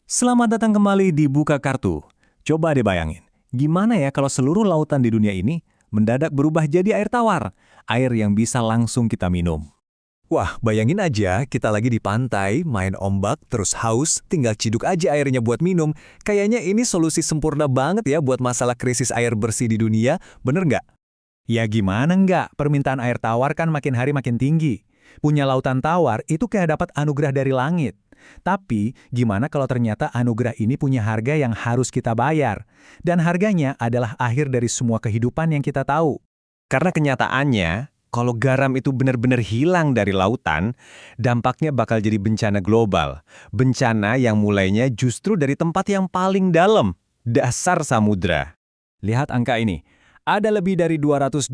Selamat datang kembali di Buka Kartu. Coba deh bayangin, gimana ya kalau seluruh lautan di dunia ini mendadak berubah jadi air tawar, air yang bisa langsung kita minum. Wah, bayangin aja kita lagi di pantai, main ombak, terus haus, tinggal ciduk aja airnya buat minum. Kayaknya ini solusi sempurna banget ya buat masalah krisis air bersih di dunia, bener nggak? Ya gimana nggak, permintaan air tawar kan makin hari makin tinggi. Punya lautan tawar itu kayak dapat anugerah dari langit. Tapi, gimana kalau ternyata anugerah ini punya harga yang harus kita bayar? Dan harganya adalah akhir dari semua kehidupan yang kita tahu. Karena kenyataannya, kalau garam itu benar-benar hilang dari lautan, dampaknya bakal jadi bencana global. Bencana yang mulainya justru dari tempat yang paling dalam, dasar samudra. Lihat angka ini, ada lebih dari 228.000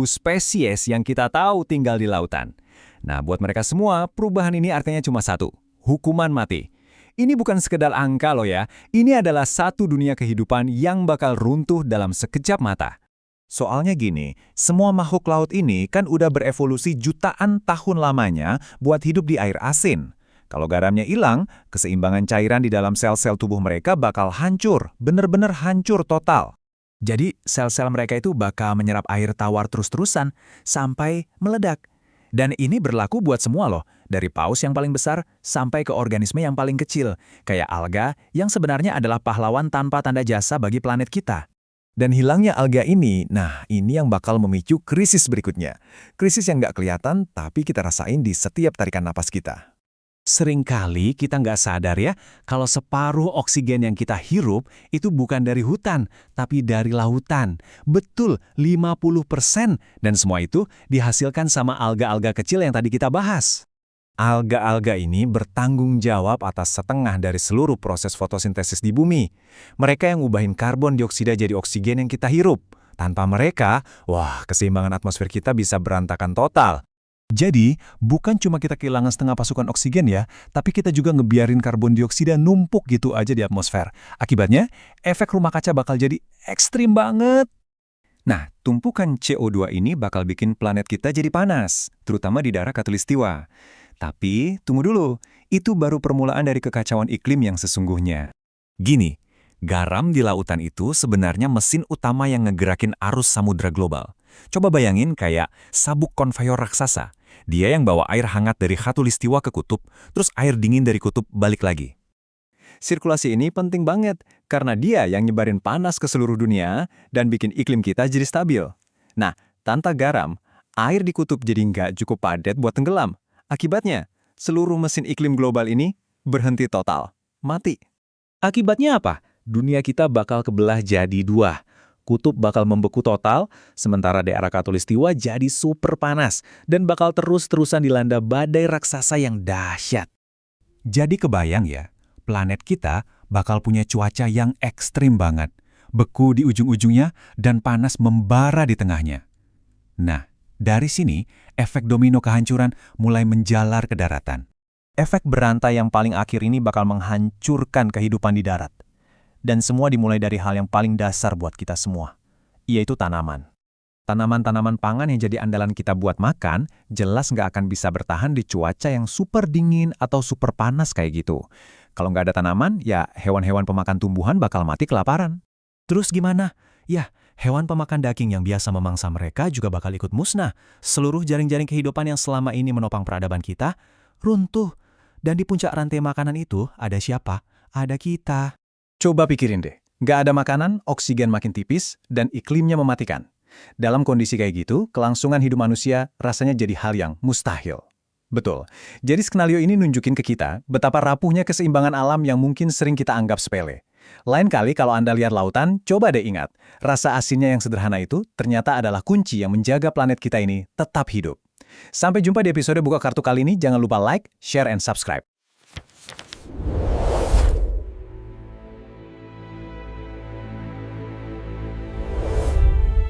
spesies yang kita tahu tinggal di lautan. Nah, buat mereka semua, perubahan ini artinya cuma satu, hukuman mati. Ini bukan sekedar angka loh ya, ini adalah satu dunia kehidupan yang bakal runtuh dalam sekejap mata. Soalnya gini, semua makhluk laut ini kan udah berevolusi jutaan tahun lamanya buat hidup di air asin. Kalau garamnya hilang, keseimbangan cairan di dalam sel-sel tubuh mereka bakal hancur, bener-bener hancur total. Jadi, sel-sel mereka itu bakal menyerap air tawar terus-terusan sampai meledak. Dan ini berlaku buat semua loh, dari paus yang paling besar sampai ke organisme yang paling kecil, kayak alga yang sebenarnya adalah pahlawan tanpa tanda jasa bagi planet kita. Dan hilangnya alga ini, nah ini yang bakal memicu krisis berikutnya. Krisis yang nggak kelihatan, tapi kita rasain di setiap tarikan napas kita. Seringkali kita nggak sadar ya, kalau separuh oksigen yang kita hirup itu bukan dari hutan, tapi dari lautan. Betul, 50%. Dan semua itu dihasilkan sama alga-alga kecil yang tadi kita bahas. Alga-alga ini bertanggung jawab atas setengah dari seluruh proses fotosintesis di bumi. Mereka yang ngubahin karbon dioksida jadi oksigen yang kita hirup. Tanpa mereka, wah, keseimbangan atmosfer kita bisa berantakan total. Jadi, bukan cuma kita kehilangan setengah pasukan oksigen ya, tapi kita juga ngebiarin karbon dioksida numpuk gitu aja di atmosfer. Akibatnya, efek rumah kaca bakal jadi ekstrim banget. Nah, tumpukan CO2 ini bakal bikin planet kita jadi panas, terutama di daerah Khatulistiwa. Tapi, tunggu dulu, itu baru permulaan dari kekacauan iklim yang sesungguhnya. Gini, garam di lautan itu sebenarnya mesin utama yang ngegerakin arus samudra global. Coba bayangin kayak sabuk konveyor raksasa. Dia yang bawa air hangat dari Khatulistiwa ke kutub, terus air dingin dari kutub balik lagi. Sirkulasi ini penting banget, karena dia yang nyebarin panas ke seluruh dunia dan bikin iklim kita jadi stabil. Nah, tanpa garam, air di kutub jadi nggak cukup padat buat tenggelam. Akibatnya, seluruh mesin iklim global ini berhenti total, mati. Akibatnya apa? Dunia kita bakal kebelah jadi dua. Kutub bakal membeku total, sementara daerah Khatulistiwa jadi super panas dan bakal terus-terusan dilanda badai raksasa yang dahsyat. Jadi kebayang ya, planet kita bakal punya cuaca yang ekstrim banget, beku di ujung-ujungnya dan panas membara di tengahnya. Nah, dari sini efek domino kehancuran mulai menjalar ke daratan. Efek berantai yang paling akhir ini bakal menghancurkan kehidupan di darat. Dan semua dimulai dari hal yang paling dasar buat kita semua, yaitu tanaman. Tanaman-tanaman pangan yang jadi andalan kita buat makan, jelas nggak akan bisa bertahan di cuaca yang super dingin atau super panas kayak gitu. Kalau nggak ada tanaman, ya hewan-hewan pemakan tumbuhan bakal mati kelaparan. Terus gimana? Ya, hewan pemakan daging yang biasa memangsa mereka juga bakal ikut musnah. Seluruh jaring-jaring kehidupan yang selama ini menopang peradaban kita, runtuh. Dan di puncak rantai makanan itu, ada siapa? Ada kita. Coba pikirin deh, nggak ada makanan, oksigen makin tipis, dan iklimnya mematikan. Dalam kondisi kayak gitu, kelangsungan hidup manusia rasanya jadi hal yang mustahil. Betul, jadi skenario ini nunjukin ke kita betapa rapuhnya keseimbangan alam yang mungkin sering kita anggap sepele. Lain kali kalau Anda lihat lautan, coba deh ingat, rasa asinnya yang sederhana itu ternyata adalah kunci yang menjaga planet kita ini tetap hidup. Sampai jumpa di episode Buka Kartu kali ini, jangan lupa like, share, and subscribe.